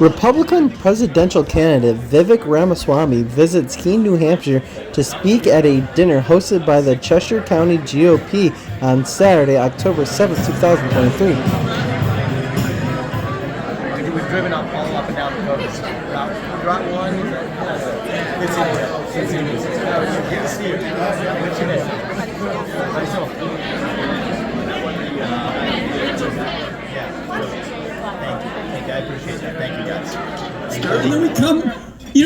Republican presidential candidate Vivek Ramaswamy visits Keene, New Hampshire to speak at a dinner hosted by the Cheshire County GOP on Saturday, October 7, 2023. We've driven all up and down the coast. Route 1, it's in good to see you. What's your name? Myself. Thank you. I appreciate that. Thank you, guys. And then we come,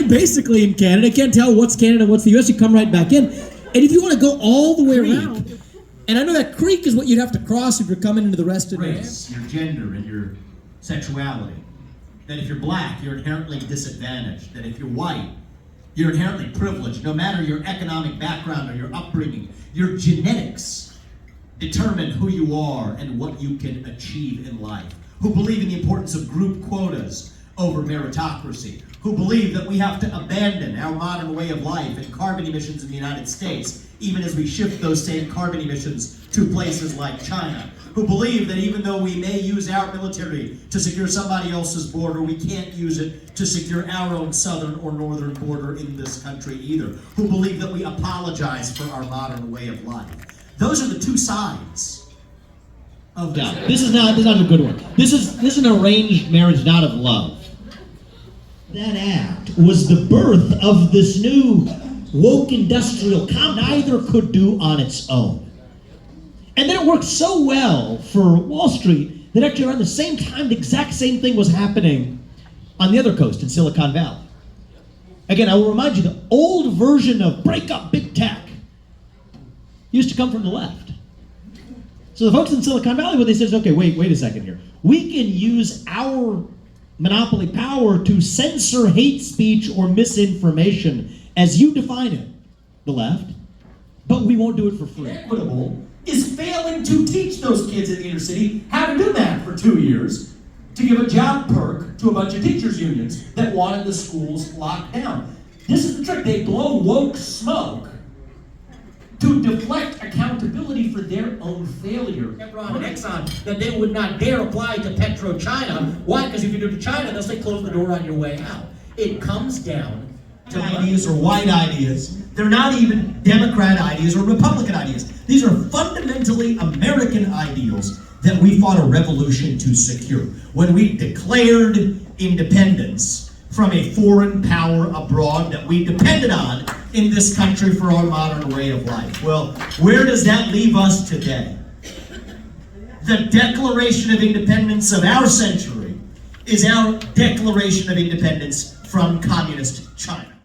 basically in Canada, can't tell what's Canada, what's the U.S., you come right back in. And if you want to go all the way around, and I know that creek is what you'd have to cross if you're coming into the rest of race, your gender, and your sexuality. That if you're black, you're inherently disadvantaged. That if you're white, you're inherently privileged. No matter your economic background or your upbringing, your genetics determine who you are and what you can achieve in life. Who believe in the importance of group quotas over meritocracy. Who believe that we have to abandon our modern way of life and carbon emissions in the United States, even as we shift those same carbon emissions to places like China. Who believe that even though we may use our military to secure somebody else's border, we can't use it to secure our own southern or northern border in this country either. Who believe that we apologize for our modern way of life. Those are the two sides of this. Yeah, this is not a good one. This is an arranged marriage, not of love. That act was the birth of this new woke industrial neither could do on its own. And then it worked so well for Wall Street that actually around the same time, the exact same thing was happening on the other coast in Silicon Valley. Again, I will remind you, the old version of break up big tech used to come from the left. So the folks in Silicon Valley, what they said is, okay, wait a second here. We can use our monopoly power to censor hate speech or misinformation as you define it, the left, but we won't do it for free. Equitable is failing to teach those kids in the inner city how to do that for 2 years to give a job perk to a bunch of teachers unions that wanted the schools locked down. This is the trick. They blow woke smoke to deflect accountability for their own failure. Enron and Exxon, that they would not dare apply to PetroChina. Why? Because if you do to China, they'll say close the door on your way out. It comes down to ideas or white ideas. They're not even Democrat ideas or Republican ideas. These are fundamentally American ideals that we fought a revolution to secure. When we declared independence from a foreign power abroad that we depended on in this country for our modern way of life. Well, where does that leave us today? The Declaration of Independence of our century is our Declaration of Independence from Communist China.